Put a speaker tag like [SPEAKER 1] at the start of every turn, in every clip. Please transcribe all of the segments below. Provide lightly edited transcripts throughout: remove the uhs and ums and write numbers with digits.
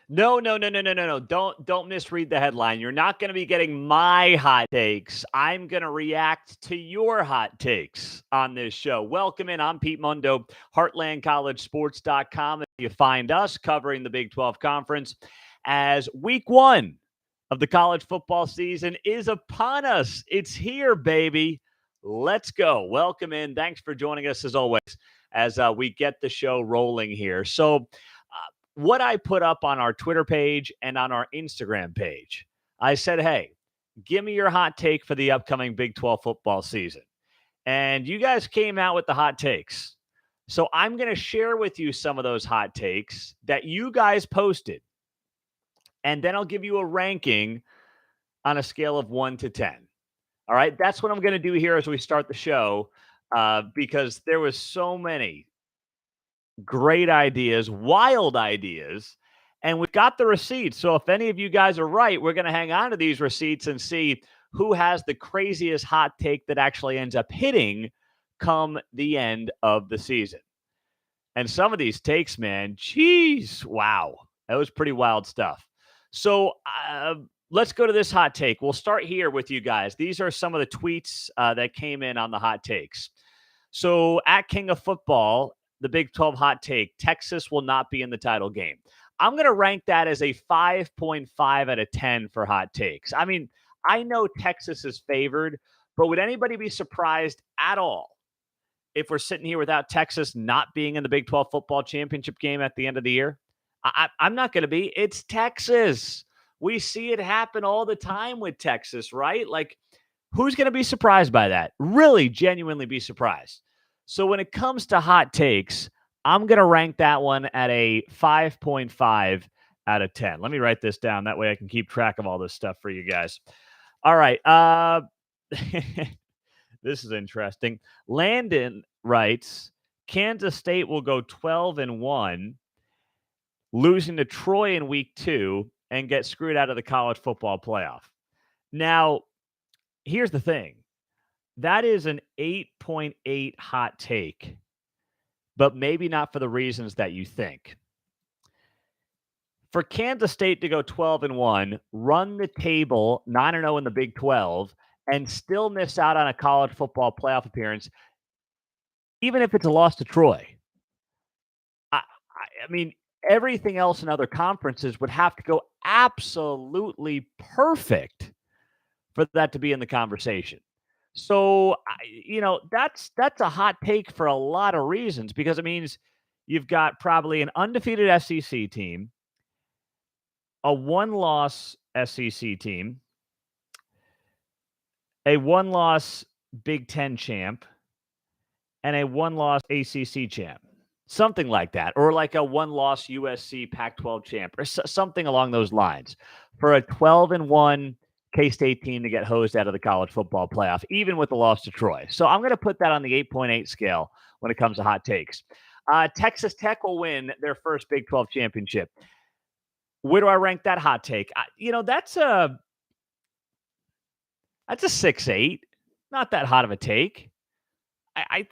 [SPEAKER 1] No, no, no, no, no, no, no. Don't misread the headline. You're not going to be getting my hot takes. I'm going to react to your hot takes on this show. Welcome in. I'm Pete Mundo, HeartlandCollegeSports.com. You find us covering the Big 12 Conference as week one of the college football season is upon us. It's here, baby. Let's go. Welcome in. Thanks for joining us as always as we get the show rolling here. So, what I put up on our Twitter page and on our Instagram page. I said, hey, give me your hot take for the upcoming Big 12 football season. And you guys came out with the hot takes. So I'm going to share with you some of those hot takes that you guys posted. And then I'll give you a ranking on a scale of 1 to 10. All right. That's what I'm going to do here as we start the show because there was so many great ideas, wild ideas, and we've got the receipts. So if any of you guys are right, we're going to hang on to these receipts and see who has the craziest hot take that actually ends up hitting come the end of the season. And some of these takes, man, geez, wow, that was pretty wild stuff. So let's go to this hot take. We'll start here with you guys. These are some of the tweets that came in on the hot takes. So at King of Football, the Big 12 hot take, Texas will not be in the title game. I'm going to rank that as a 5.5 out of 10 for hot takes. I mean, I know Texas is favored, but would anybody be surprised at all if we're sitting here without Texas not being in the Big 12 football championship game at the end of the year? I'm not going to be. It's Texas. We see it happen all the time with Texas, right? Like, who's going to be surprised by that? Really, genuinely be surprised. So when it comes to hot takes, I'm going to rank that one at a 5.5 out of 10. Let me write this down. That way I can keep track of all this stuff for you guys. All right. This is interesting. Landon writes, Kansas State will go 12-1, losing to Troy in week 2 and get screwed out of the college football playoff. Now, here's the thing. That is an 8.8 hot take, but maybe not for the reasons that you think. For Kansas State to go 12-1, run the table 9-0 in the Big 12, and still miss out on a college football playoff appearance, even if it's a loss to Troy. I mean, everything else in other conferences would have to go absolutely perfect for that to be in the conversation. So, that's a hot take for a lot of reasons because it means you've got probably an undefeated SEC team, a one-loss SEC team, a one-loss Big Ten champ, and a one-loss ACC champ. Something like that, or like a one-loss USC Pac-12 champ, or something along those lines. For a 12-1 K-State team to get hosed out of the college football playoff, even with the loss to Troy. So I'm going to put that on the 8.8 scale when it comes to hot takes. Texas Tech will win their first Big 12 championship. Where do I rank that hot take? That's a 6.8. Not that hot of a take. I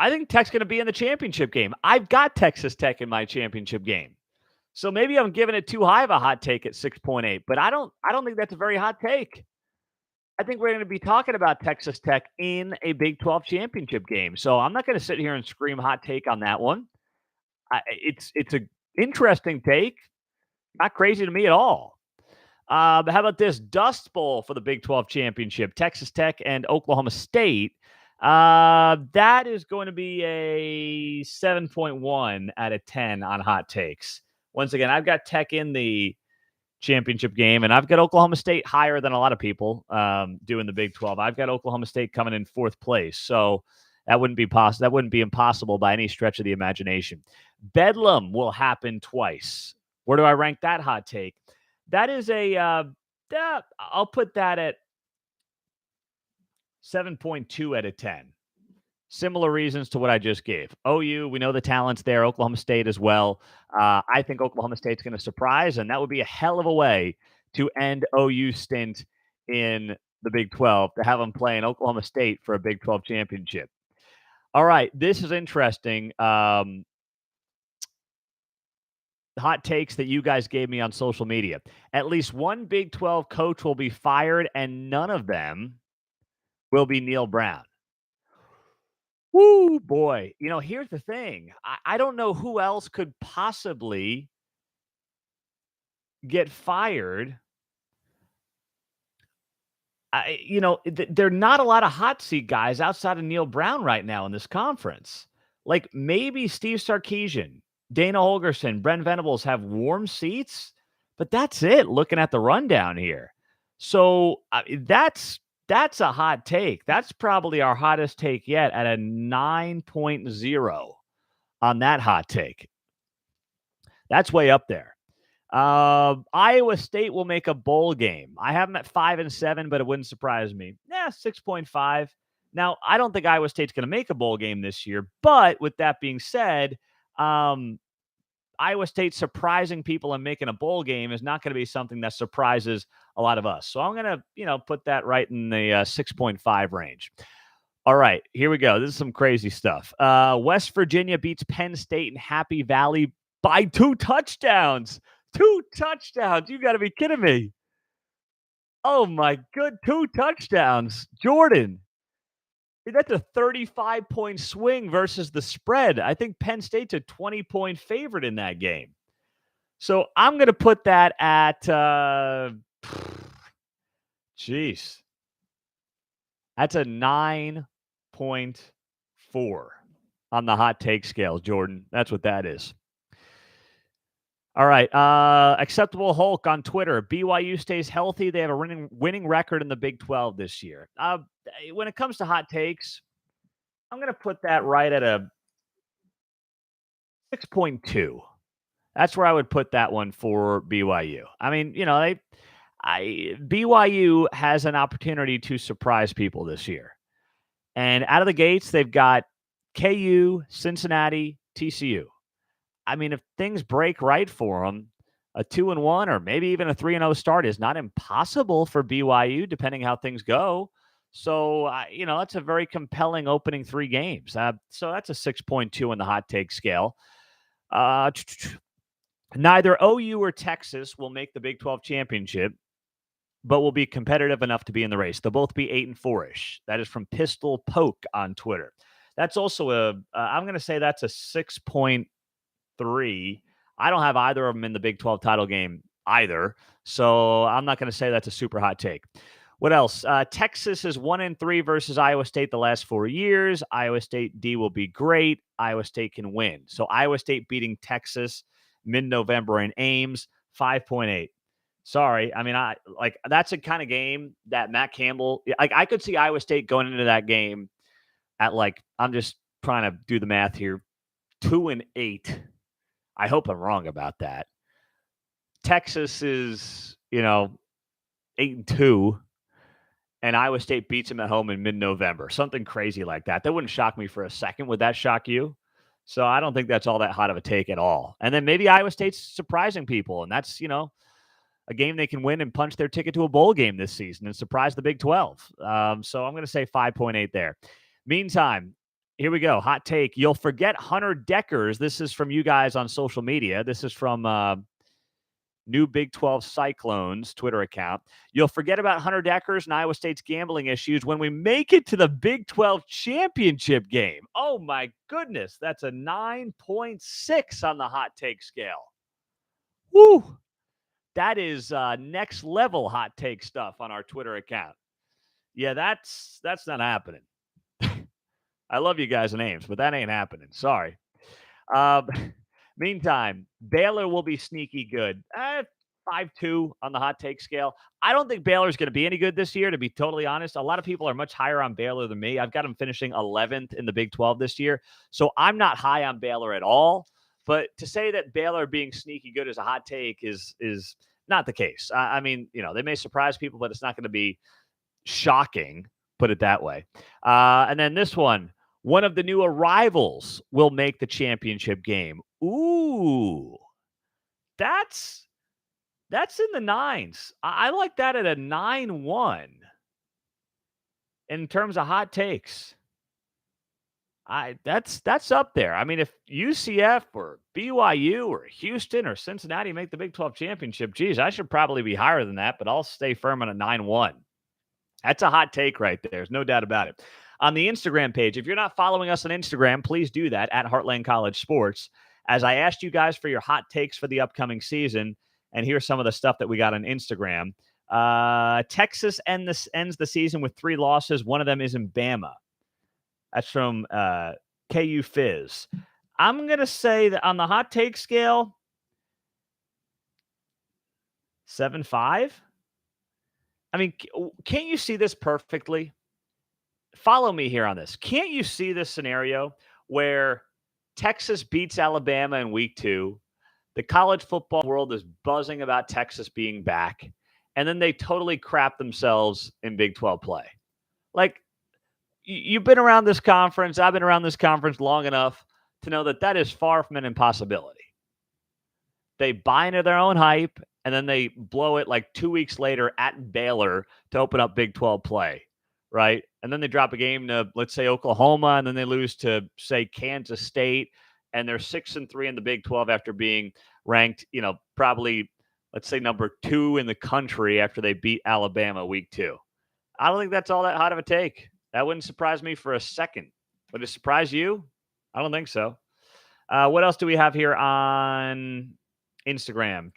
[SPEAKER 1] think Tech's going to be in the championship game. I've got Texas Tech in my championship game. So maybe I'm giving it too high of a hot take at 6.8, but I don't think that's a very hot take. I think we're going to be talking about Texas Tech in a Big 12 championship game. So I'm not going to sit here and scream hot take on that one. It's an interesting take. Not crazy to me at all. But how about this Dust Bowl for the Big 12 championship? Texas Tech and Oklahoma State. That is going to be a 7.1 out of 10 on hot takes. Once again, I've got Tech in the championship game, and I've got Oklahoma State higher than a lot of people doing the Big 12. I've got Oklahoma State coming in 4th place, so that wouldn't be possible. That wouldn't be impossible by any stretch of the imagination. Bedlam will happen twice. Where do I rank that hot take? That is I'll put that at 7.2 out of 10. Similar reasons to what I just gave. OU, we know the talent's there. Oklahoma State as well. I think Oklahoma State's going to surprise, and that would be a hell of a way to end OU's stint in the Big 12, to have them play in Oklahoma State for a Big 12 championship. All right, this is interesting. hot takes that you guys gave me on social media. At least one Big 12 coach will be fired, and none of them will be Neil Brown. Woo, boy. Here's the thing. I don't know who else could possibly get fired. There are not a lot of hot seat guys outside of Neil Brown right now in this conference. Like maybe Steve Sarkisian, Dana Holgerson, Brent Venables have warm seats, but that's it. Looking at the rundown here, so that's a hot take. That's probably our hottest take yet at a 9.0 on that hot take. That's way up there. Iowa State will make a bowl game. I have them at 5-7, but it wouldn't surprise me. 6.5. Now, I don't think Iowa State's going to make a bowl game this year, but with that being said, Iowa State surprising people and making a bowl game is not going to be something that surprises a lot of us. So I'm going to, put that right in the 6.5 range. All right, here we go. This is some crazy stuff. West Virginia beats Penn State in Happy Valley by 2 touchdowns. 2 touchdowns. You got to be kidding me. Oh, my good. 2 touchdowns. Jordan. That's a 35-point swing versus the spread. I think Penn State's a 20-point favorite in that game. So I'm going to put that at, geez. That's a 9.4 on the hot take scale, Jordan. That's what that is. All right. Acceptable Hulk on Twitter. BYU stays healthy. They have a winning record in the Big 12 this year. When it comes to hot takes, I'm going to put that right at a 6.2. That's where I would put that one for BYU. I mean, BYU has an opportunity to surprise people this year. And out of the gates, they've got KU, Cincinnati, TCU. I mean, if things break right for them, a 2-1 or maybe even a 3-0 start is not impossible for BYU, depending how things go. So, that's a very compelling opening 3 games. So that's a 6.2 on the hot take scale. Neither OU or Texas will make the Big 12 championship, but will be competitive enough to be in the race. They'll both be 8-4-ish. That is from Pistol Poke on Twitter. That's also I'm going to say that's a 6.3. I don't have either of them in the Big 12 title game either, so I'm not going to say that's a super hot take. What else? Texas is 1-3 versus Iowa State the last 4 years. Iowa State D will be great. Iowa State can win. So Iowa State beating Texas mid-November in Ames, 5.8. Sorry. I mean, that's a kind of game that Matt Campbell, I could see Iowa State going into that game at I'm just trying to do the math here, 2-8. I hope I'm wrong about that. Texas is, 8-2, and Iowa State beats them at home in mid-November. Something crazy like that. That wouldn't shock me for a second. Would that shock you? So I don't think that's all that hot of a take at all. And then maybe Iowa State's surprising people, and that's, a game they can win and punch their ticket to a bowl game this season and surprise the Big 12. So I'm going to say 5.8 there. Meantime, here we go. Hot take. You'll forget Hunter Dekkers. This is from you guys on social media. This is from New Big 12 Cyclones Twitter account. You'll forget about Hunter Dekkers and Iowa State's gambling issues when we make it to the Big 12 championship game. Oh, my goodness. That's a 9.6 on the hot take scale. Woo! That is next level hot take stuff on our Twitter account. Yeah, that's not happening. I love you guys' names, but that ain't happening. Sorry. Meantime, Baylor will be sneaky good. 5-2 on the hot take scale. I don't think Baylor's going to be any good this year, to be totally honest. A lot of people are much higher on Baylor than me. I've got them finishing 11th in the Big 12 this year. So I'm not high on Baylor at all. But to say that Baylor being sneaky good is a hot take is not the case. I mean, they may surprise people, but it's not going to be shocking, put it that way. And then this one of the new arrivals will make the championship game. Ooh, that's in the 9s. I like that at a 9-1 in terms of hot takes. That's up there. I mean, if UCF or BYU or Houston or Cincinnati make the Big 12 championship, geez, I should probably be higher than that, but I'll stay firm on a 9-1. That's a hot take right there. There's no doubt about it. On the Instagram page, if you're not following us on Instagram, please do that at Heartland College Sports. As I asked you guys for your hot takes for the upcoming season, and here's some of the stuff that we got on Instagram. Texas ends the season with 3 losses. One of them is in Bama. That's from KU Fizz. I'm going to say that on the hot take scale, 7-5. I mean, can't you see this perfectly? Follow me here on this. Can't you see this scenario where Texas beats Alabama in week 2? The college football world is buzzing about Texas being back, and then they totally crap themselves in Big 12 play. Like, you've been around this conference. I've been around this conference long enough to know that that is far from an impossibility. They buy into their own hype, and then they blow it like 2 weeks later at Baylor to open up Big 12 play, right? And then they drop a game to, let's say, Oklahoma, and then they lose to, say, Kansas State, and they're 6-3 in the Big 12 after being ranked, probably, let's say, number 2 in the country after they beat Alabama week 2. I don't think that's all that hot of a take. That wouldn't surprise me for a second. Would it surprise you? I don't think so. What else do we have here on Instagram?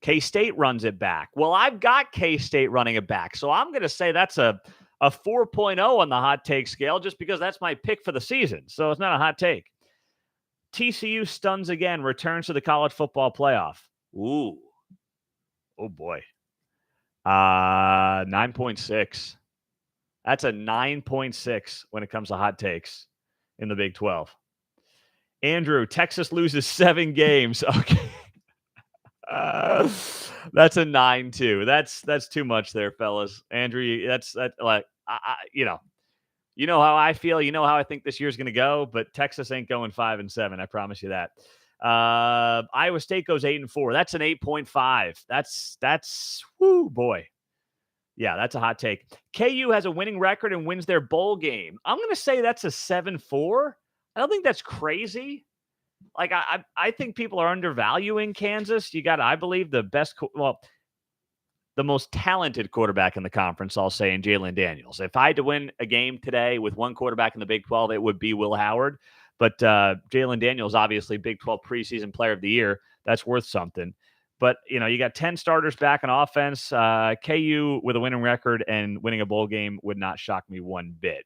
[SPEAKER 1] K-State runs it back. Well, I've got K-State running it back, so I'm going to say that's a 4.0 on the hot take scale just because that's my pick for the season, so it's not a hot take. TCU stuns again, returns to the college football playoff. Ooh. Oh, boy. 9.6. That's a 9.6 when it comes to hot takes in the Big 12. Andrew, Texas loses 7 games. Okay. That's a 9-2. That's too much there, fellas. Andrew, that's like, you know how I feel. You know how I think this year's going to go, but Texas ain't going 5-7. I promise you that. Iowa State goes 8-4. That's an 8.5. That's whoo boy. Yeah, that's a hot take. KU has a winning record and wins their bowl game. I'm going to say that's a 7-4. I don't think that's crazy. Like, I think people are undervaluing Kansas. You got, I believe, the most talented quarterback in the conference, I'll say, in Jalen Daniels. If I had to win a game today with one quarterback in the Big 12, it would be Will Howard. But Jalen Daniels, obviously, Big 12 preseason player of the year. That's worth something. But, you got 10 starters back on offense. KU with a winning record and winning a bowl game would not shock me one bit.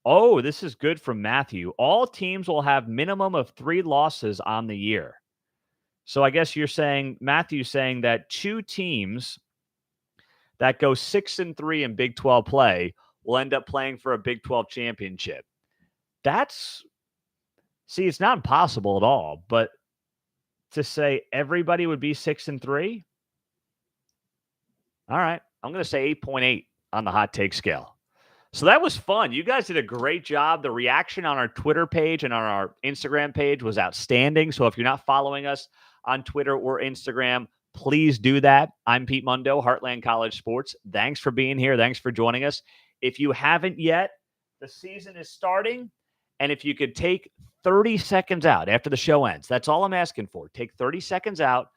[SPEAKER 1] Oh, this is good from Matthew. All teams will have minimum of 3 losses on the year. So I guess you're saying, Matthew's saying that 2 teams that go 6-3 in Big 12 play will end up playing for a Big 12 championship. It's not impossible at all, but to say everybody would be 6-3, all right, I'm going to say 8.8 on the hot take scale. So that was fun. You guys did a great job. The reaction on our Twitter page and on our Instagram page was outstanding. So if you're not following us on Twitter or Instagram, please do that. I'm Pete Mundo, Heartland College Sports. Thanks for being here. Thanks for joining us. If you haven't yet, the season is starting. And if you could take 30 seconds out after the show ends, that's all I'm asking for. Take 30 seconds out,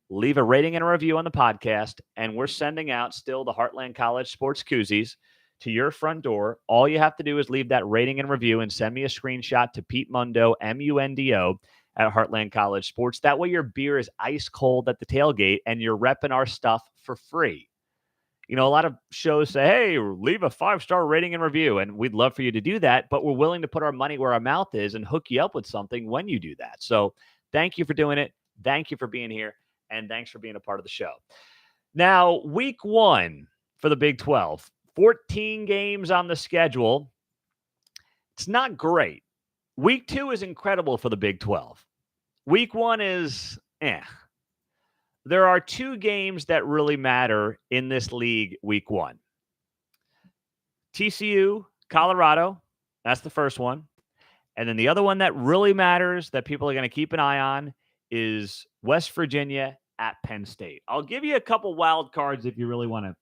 [SPEAKER 1] leave a rating and a review on the podcast, and we're sending out still the Heartland College Sports koozies to your front door. All you have to do is leave that rating and review and send me a screenshot to Pete Mundo, Mundo, at Heartland College Sports. That way your beer is ice cold at the tailgate and you're repping our stuff for free. A lot of shows say, hey, leave a 5-star rating and review, and we'd love for you to do that, but we're willing to put our money where our mouth is and hook you up with something when you do that. So thank you for doing it. Thank you for being here, and thanks for being a part of the show. Now, week 1 for the Big 12, 14 games on the schedule. It's not great. Week 2 is incredible for the Big 12. Week 1 is There are 2 games that really matter in this league week 1. TCU, Colorado, that's the first one. And then the other one that really matters that people are going to keep an eye on is West Virginia at Penn State. I'll give you a couple wild cards if you really want to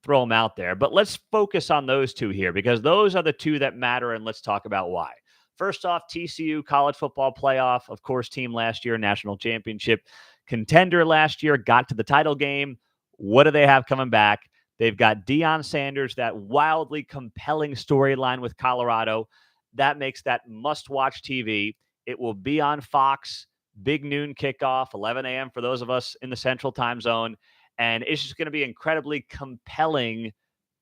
[SPEAKER 1] throw them out there. But let's focus on those two here because those are the two that matter, and let's talk about why. First off, TCU college football playoff, of course, team last year, national championship contender last year, got to the title game. What do they have coming back? They've got Deion Sanders, that wildly compelling storyline with Colorado. That makes that must-watch TV. It will be on Fox, big noon kickoff, 11 a.m. for those of us in the Central Time Zone. And it's just going to be incredibly compelling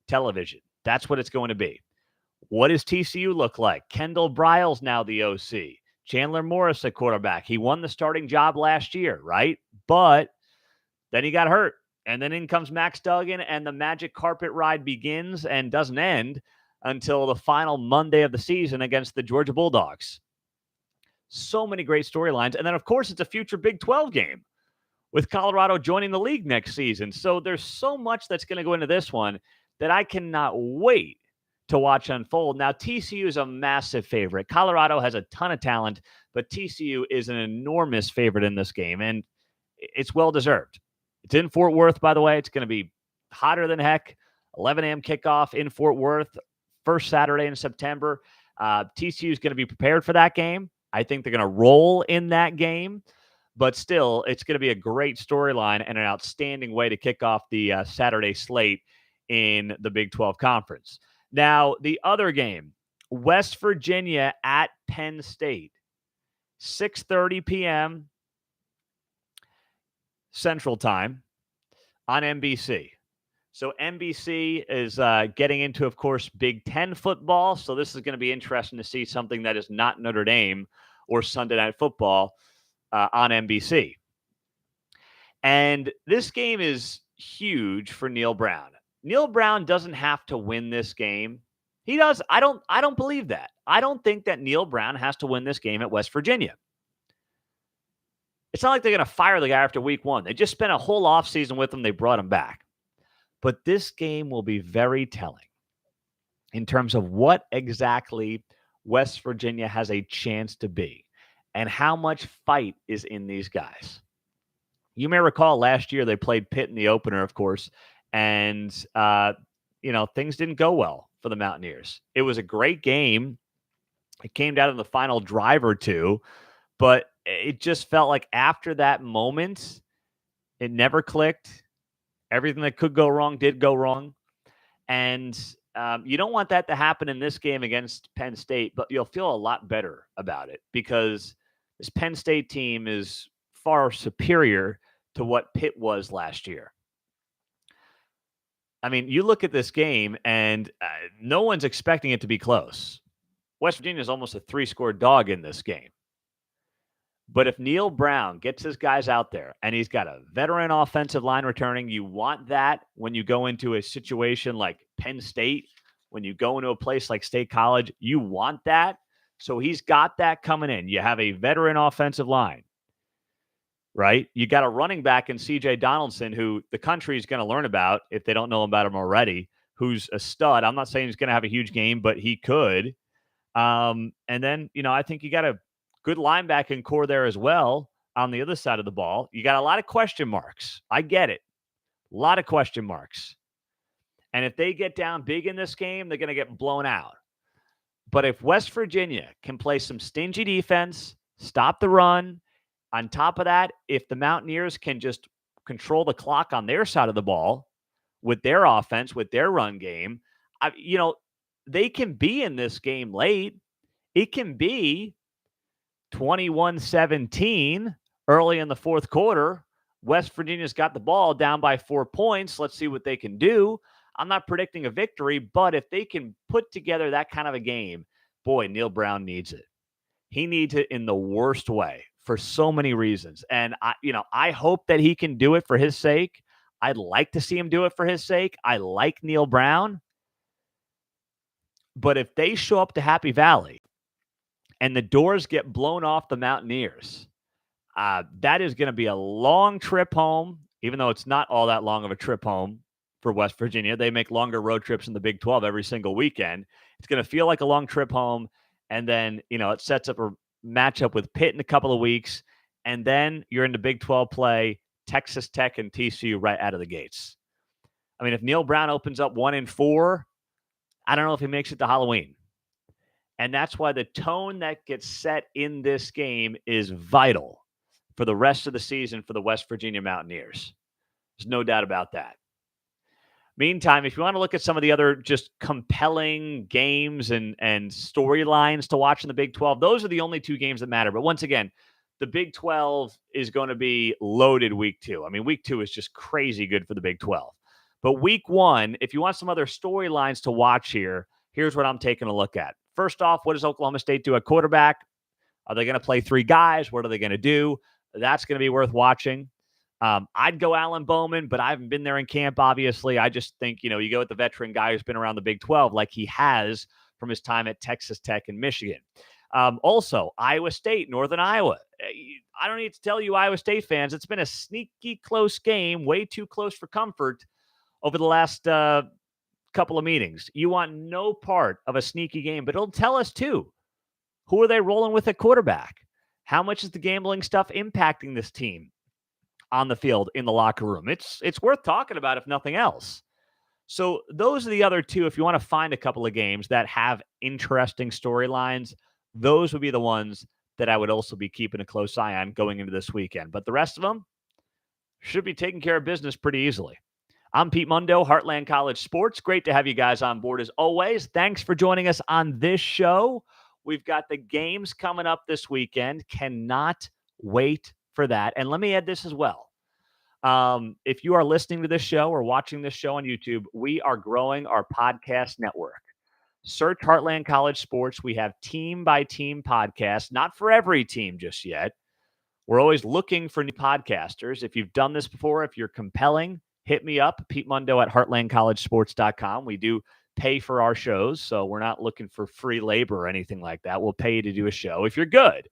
[SPEAKER 1] television. That's what it's going to be. What does TCU look like? Kendall Briles now the OC. Chandler Morris at quarterback. He won the starting job last year, right? But then he got hurt. And then in comes Max Duggan, and the magic carpet ride begins and doesn't end until the final Monday of the season against the Georgia Bulldogs. So many great storylines. And then, of course, it's a future Big 12 game with Colorado joining the league next season. So there's so much that's going to go into this one that I cannot wait to watch unfold. Now, TCU is a massive favorite. Colorado has a ton of talent, but TCU is an enormous favorite in this game, and it's well-deserved. It's in Fort Worth, by the way. It's going to be hotter than heck. 11 a.m. kickoff in Fort Worth, first Saturday in September. TCU is going to be prepared for that game. I think they're going to roll in that game. But still, it's going to be a great storyline and an outstanding way to kick off the Saturday slate in the Big 12 Conference. Now, the other game, West Virginia at Penn State, 6:30 p.m. Central Time on NBC. So NBC is getting into, of course, Big Ten football. So this is going to be interesting to see something that is not Notre Dame or Sunday Night Football on NBC. And this game is huge for Neal Brown. Neal Brown doesn't have to win this game. He does. I don't believe that. I don't think that Neal Brown has to win this game at West Virginia. It's not like they're going to fire the guy after week one. They just spent a whole offseason with him. They brought him back. But this game will be very telling in terms of what exactly West Virginia has a chance to be and how much fight is in these guys. You may recall last year they played Pitt in the opener, of course, and, things didn't go well for the Mountaineers. It was a great game. It came down to the final drive or two, but it just felt like after that moment, it never clicked. Everything that could go wrong did go wrong. And you don't want that to happen in this game against Penn State, but you'll feel a lot better about it because this Penn State team is far superior to what Pitt was last year. I mean, you look at this game, and no one's expecting it to be close. West Virginia is almost a 3-score dog in this game. But if Neal Brown gets his guys out there and he's got a veteran offensive line returning, you want that when you go into a situation like Penn State, when you go into a place like State College, you want that. So he's got that coming in. You have a veteran offensive line, right? You got a running back in C.J. Donaldson, who the country is going to learn about if they don't know about him already, who's a stud. I'm not saying he's going to have a huge game, but he could. And then, I think you got a good linebacking core there as well on the other side of the ball. You got a lot of question marks. I get it. A lot of question marks. And if they get down big in this game, they're going to get blown out. But if West Virginia can play some stingy defense, stop the run, on top of that, if the Mountaineers can just control the clock on their side of the ball with their offense, with their run game, they can be in this game late. It can be 21-17 early in the fourth quarter. West Virginia's got the ball down by 4 points. Let's see what they can do. I'm not predicting a victory, but if they can put together that kind of a game, boy, Neal Brown needs it. He needs it in the worst way for so many reasons. And I hope that he can do it for his sake. I'd like to see him do it for his sake. I like Neal Brown. But if they show up to Happy Valley and the doors get blown off the Mountaineers, that is going to be a long trip home, even though it's not all that long of a trip home for West Virginia. They make longer road trips in the Big 12 every single weekend. It's going to feel like a long trip home. And then, it sets up a matchup with Pitt in a couple of weeks. And then you're in the Big 12 play, Texas Tech and TCU right out of the gates. I mean, if Neil Brown opens up 1-4, I don't know if he makes it to Halloween. And that's why the tone that gets set in this game is vital for the rest of the season for the West Virginia Mountaineers. There's no doubt about that. Meantime, if you want to look at some of the other just compelling games and storylines to watch in the Big 12, those are the only two games that matter. But once again, the Big 12 is going to be loaded week 2. I mean, week 2 is just crazy good for the Big 12. But week 1, if you want some other storylines to watch here, here's what I'm taking a look at. First off, what does Oklahoma State do at quarterback? Are they going to play 3 guys? What are they going to do? That's going to be worth watching. I'd go Alan Bowman, but I haven't been there in camp, obviously. I just think, you go with the veteran guy who's been around the Big 12 like he has from his time at Texas Tech and Michigan. Also, Iowa State, Northern Iowa. I don't need to tell you, Iowa State fans, it's been a sneaky close game, way too close for comfort over the last couple of meetings. You want no part of a sneaky game, but it'll tell us, too, who are they rolling with at quarterback? How much is the gambling stuff impacting this team on the field, in the locker room? It's worth talking about, if nothing else. So those are the other two. If you want to find a couple of games that have interesting storylines, those would be the ones that I would also be keeping a close eye on going into this weekend. But the rest of them should be taking care of business pretty easily. I'm Pete Mundo, Heartland College Sports. Great to have you guys on board as always. Thanks for joining us on this show. We've got the games coming up this weekend. Cannot wait for that. And let me add this as well. If you are listening to this show or watching this show on YouTube, we are growing our podcast network. Search Heartland College Sports. We have team-by-team podcasts, not for every team just yet. We're always looking for new podcasters. If you've done this before, if you're compelling, hit me up, Pete Mundo at heartlandcollegesports.com. We do pay for our shows, so we're not looking for free labor or anything like that. We'll pay you to do a show if you're good.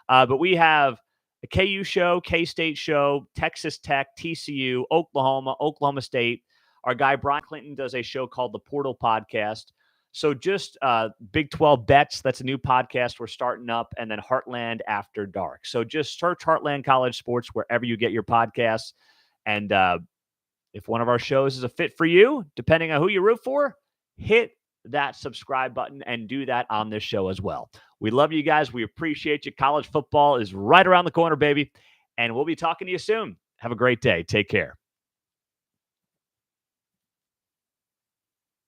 [SPEAKER 1] But we have a KU show, K-State show, Texas Tech, TCU, Oklahoma, Oklahoma State. Our guy Brian Clinton does a show called the Portal Podcast. So just Big 12 Bets, that's a new podcast we're starting up, and then Heartland After Dark. So just search Heartland College Sports wherever you get your podcasts. And if one of our shows is a fit for you, depending on who you root for, hit that subscribe button and do that on this show as well. We love you guys. We appreciate you. College football is right around the corner, baby. And we'll be talking to you soon. Have a great day. Take care.